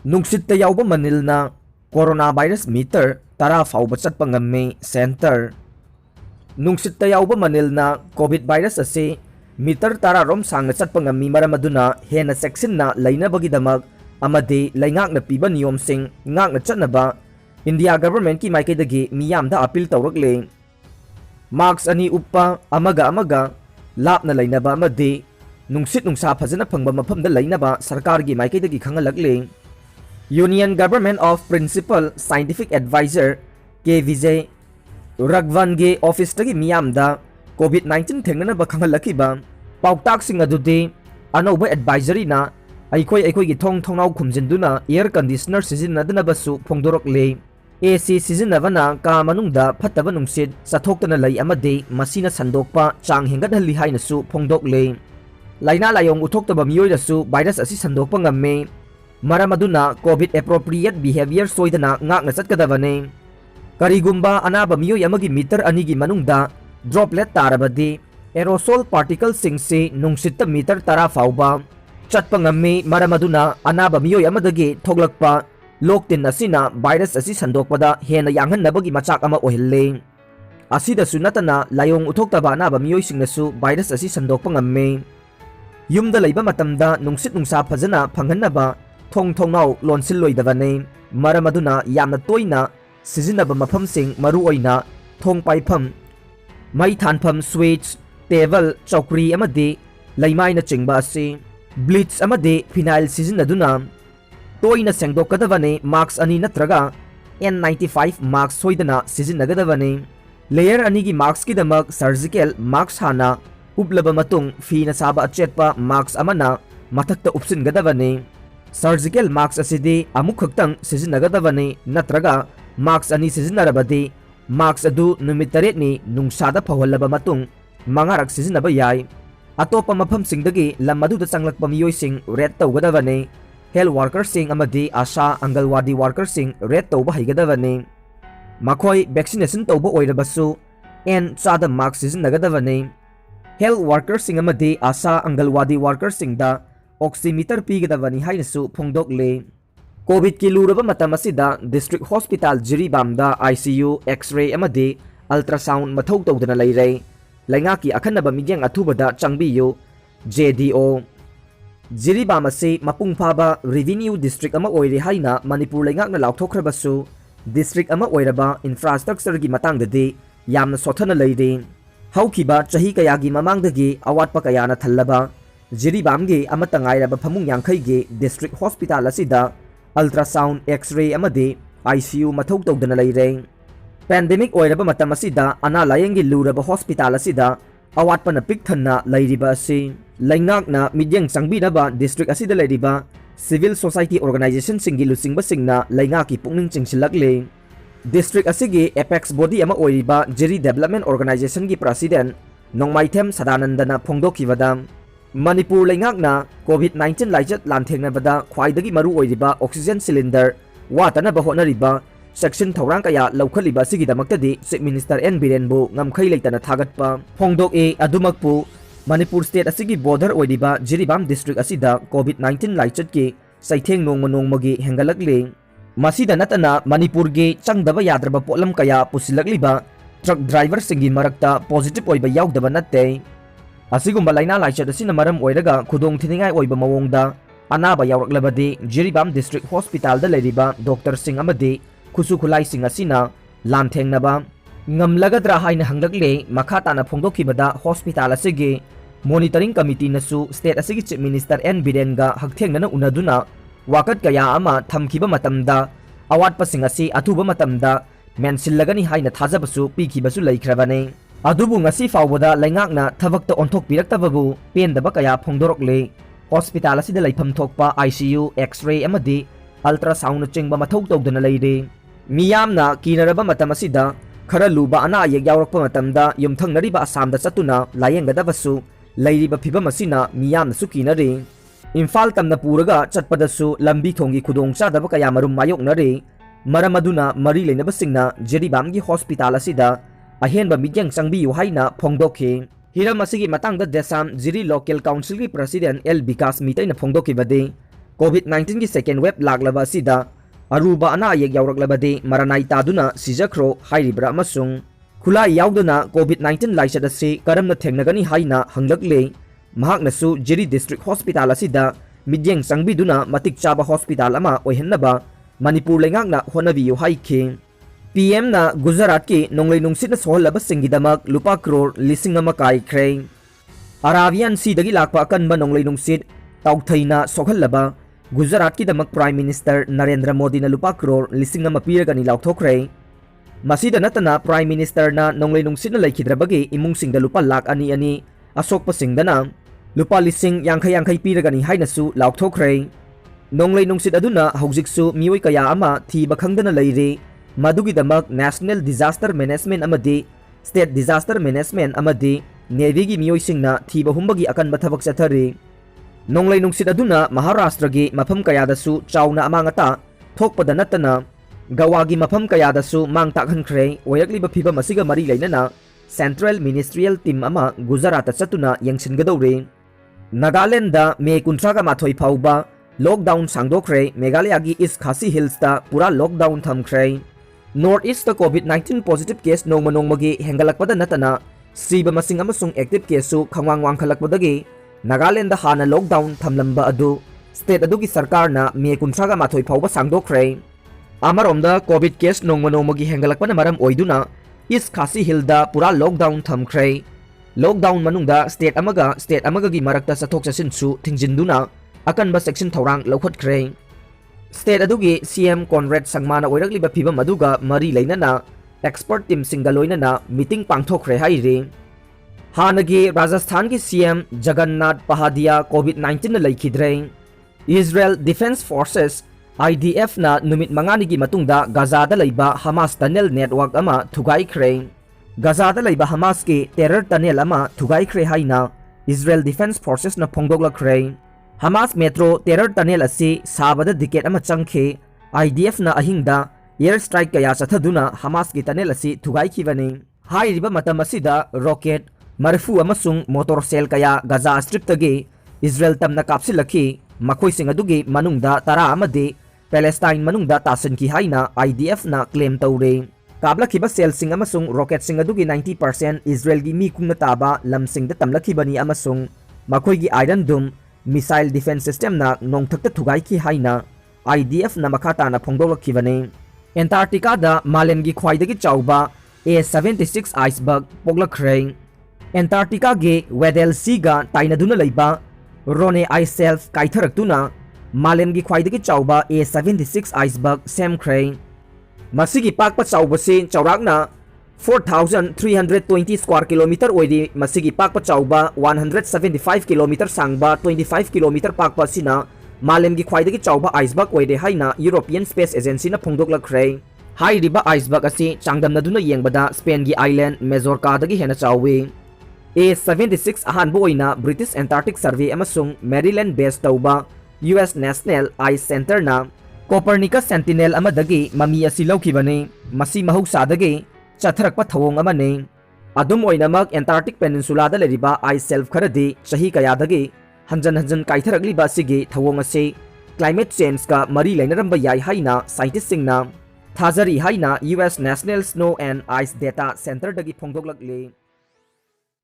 Nungsit Yaoba Manilna coronavirus meter tara Faoba Chatpa Ngammi center. Nungsit Yaoba Manilna COVID virus ase meter tara rom sangna Chatpa Ngammi maramaduna hena section na lainabagi damag amade laingak na piba niyom sing ngak na chatnaba India government ki maikaidagi miyamda appeal tawragle. Marks ani uppa amaga lap na lainaba amade nungsit nungsa phajana phangba mafamda lainaba sarkar gi maikaidagi khangalagle. Union Government of Principal Scientific Advisor KVJ Ragvange Office tagi miyamda COVID-19 thengnana ba khangalakiba pauktak sing adudi anoba advisory na aikoi gi thongnau khumjinduna air conditioner sizinadana basu phongdorokle. AC sizinabana ka manungda phattaba nungsit sathokna lai amade masina sandokpa chang hengadhalli haina su phongdokle. Laina layong uthokta miyoi dasu virus asi sandokpa ngamme maramaduna COVID appropriate behavior soidana ngakna chatkadabane. Karigumba anaba miyoi amagi meter anigi manungda droplet tarabadi aerosol particles singse nungsitta meter tara Faoba chatpa ngamme maramaduna anaba miyoi amadagi thoglakpa loktin asina virus asi sandokpada hena yanghannabagi machak ama ohille. Asida sunatana layong uthoktaba anaba miyoi singnasu virus asi sandokpa ngamme. Yumda leiba matamda nungsit nungsa phajana phanghannaba thongnau lonsilloidabane maramaduna yamna toina sizinaba mafamsing maru oina thong paifam mai thanpham switch table chokri amade laimaina chingba ase bleach amade phenyl sizinaduna toina sengdokadabane marks ani natraga N95 marks soidana sizinagadabane. Layer ani gi marks ki damak surgical marks hana uplaba matung fina saba chatpa marks amana mathakta upsin gadabane. Surgical marks asidi amuk khaktang sizinnagadabane natraga marks ani sizinnarabadi marks adu numit 8 ni nungsada phawallaba matung mangarak sizinnaba yai. Atopa mafam singdagi lam aduda changlakpa miyoi sing red tawgadabane. Health workers sing amadi asha angalwadi workers sing red tawba haigadabane. Makhoi vaccination tawba oirabasu n chada marks sizinnagadabane. Health workers sing amadi asha angalwadi workers singda oximeter pigadabani hainasu phongdokle. COVID ki luraba matam asida district hospital Jiribamda ICU X-ray amadi ultrasound mathau tawdana leire. Laingaki akhanaba migyang athubada changbiyu JDO. Jiribam ase mapung phaba revenue district ama oire haina Manipur laingakna laukthokrabasu district ama oiraba infrastructure gi matangdadi yamna sothana leire. Haukiba chahi kayagi mamangdagi awatpa kayana thallaba Jiribamge amatangairaba phamung yankhai district hospital asida ultrasound x-ray amade ICU mathau tawdana leire. Pandemic oiraba matam asida ana layengi luraba hospital asida awatpana pik thanna leiriba ase laingakna midyang changbinaba district asida leiriba civil society organization singi lusingba singna laingaki pungning chingsilakle. District asigi apex body ama oiriba Jiri Development Organization gi president Nongmaithem Sadanandana phongdokibada Manipur laingakna COVID-19 laijat lanthengnabada khwaidagi maru oiriba oxygen cylinder watanaba honariba section thorang kaya laukhaliba sigidamaktadi Chief Minister N Birenbu ngamkhai leitana thagatpa phongdok e adumakpu Manipur state asigi border oiriba Jiribam district asida COVID-19 laijat ki saitheng nongmagi hengalakle. Masida natana Manipur ge changdaba yadraba polam kaya pusilakliba truck driver singi marakta positive oiba yaudaba natte. Asigumba laina laichat asina maram oiraga khudong thiningai oiba mawongda anaba yauraklabadi Jiribam district hospital da leiriba doctor sing amadi khusu khulai sing asina lamthengnaba ngamlagadra haina hanglakle makhatana phongdokhibada hospital asigi monitoring committee nasu state asigi chief minister N Birenga hakthengnana unaduna wakat kaya ama thamkiba matamda awatpa sing asi athuba matamda mensilagani haina thajabasu pikibasu laikhrabane. Adubu ngasi Faobada laingakna thabakta onthok piraktababu pendaba kaya phongdorokle. Hospital asida laifam thokpa ICU X-ray amadi ultrasound chingba mathau tawdana leire. Miyamna kinaraba matam asida khara luba ana ayek yawrakpa matamda yumthangnariba Assamda chatuna layengadabasu leiriba phibam asina miyamnasu kinare. Imphal tamna puraga chatpadasu lambi thongi khudong chadaba kaya marum mayoknare. Maramaduna mari leinabasingna Jiribamgi hospital asida ahenba midyang changbiyu haina phongdokhi. Hiram asigi matangda Desam Jiri Local Council ki President L Bikas Mitai na phongdokibade COVID-19 की second wave लाglaba asida aruba ana ayek yauraklabadi maranai taduna sijakro hairibra amasung khula yauduna COVID-19 laisat asi karamna thengnagani haina hanglakle mahaknasu Jiri District Hospital asida midyeng sangbiduna matik chaba hospital ama oihennaba Manipur lengakna honabiyo haiki PM na Gujarat ki nonglei nungsit na sohlaba singidamak lupa crore lising ama kaikre Arabian Sea dagi lakpa akanba nonglei nungsit tawthaina sokhallaba Gujarat ki damak Prime Minister Narendra Modi na lupa crore lising ama piragani lauthokre masida natana Prime Minister na nonglei nungsit na laikhidrabagi imungsingda lupa lakh ani asokpa singdana lupa lising yangkhai piragani hainasu lauthokre nonglei nungsit aduna haujiksu mioi kaya ama thiba khangdana leire madugidamak National Disaster Management amadi State Disaster Management amadi Navy gi mioi singna thiba humbagi akan bathabak chathari nonglei nungsit aduna Maharashtra gi mafam kayadasu chauna amangata thokpada natana Goa gi mafam kayadasu mang takhankhre oyakliba phiba masiga mari leinana Central Ministerial Team ama Gujarat chatuna yengsingadore Nagaland da May 18 Faoba lockdown sangdokre Meghalaya gi East Khasi Hills da pura lockdown thamkhre North East da COVID-19 positive case nongmagi hengalakpada natana siba masing amasung active case su khangwangwang khalakpadagi Nagaland da hana lockdown thamlamba adu state adu gi sarkar na May 18 Faoba sangdokre Amaromda COVID case nongmagi hengalakpada maram oiduna East Khasi Hill da pura lockdown thamkhre lockdown manungda state amaga gi marakta sathok chasin su thingjinduna akanba section thorang laukhotkhre state adugi CM Conrad Sangmana oirakliba phibam aduga mari leinana expert team singa loinana meeting pangthokre haire hanagi Rajasthan ki CM Jagannath Pahadia COVID-19 na laikhidre Israel Defense Forces IDF na numit mangani gi matungda Gaza da laiba Hamas tunnel network ama thugaikhre Gaza da laiba Hamas ki terror tunnel ama thugaikhre haina Israel Defense Forces na phongdoklakre Hamas Metro terror tunnel asi sabada diket ama changkhe IDF na ahingda air strike kaya chathaduna Hamas ki tunnel asi thugaikhibani hairiba matam asida rocket marfu amasung motor cell kaya Gaza strip tagi Israel tamna kapsilakhi makhoi sing adugi manungda tara amade Palestine manungda tasan ki haina IDF na claim tawre kablakhiba cell sing amasung rocket sing adugi 90% Israel gi mi kungna taba lamsing da tamlakhibani amasung makhoi gi Iron Dome missile defense system na nongthakta thugai ki haina IDF na makhata na phongdoklakhibani Antarctica da malem gi khwaidagi chauba A76 iceberg poglakhrei Antarctica ge Weddell Sea ga tainaduna leiba Ronne ice shelf kaitharaktuna malem gi khwaidagi chauba A76 iceberg semkhrei masigi pakpa chaubasi chaurakna 4,320 square kilometer oidi masigi pakpa chauba 175 kilometer sangba 25 kilometer pakpa sina malem gi khwaidagi chauba iceberg oide haina European Space Agency na phongdoklakhrei hai riba iceberg asi changdamnaduna yengbada Spain gi island Majorca dagi hena chawi A76 ahanbo oina British Antarctic Survey amasung Maryland based tauba US National Ice Center na Copernicus Sentinel amadagi mami asi lawkhibani masi mahausadagi chatharakpa thawong amane adum oinamak Antarctic Peninsula da leriba ice shelf kharadi chahi kayadagi hanjan kaitharakliba sigi thawong ase climate change ka mari lainaramba yai haina scientist singna thajari haina US National Snow and Ice Data Center dagi phongdoklakle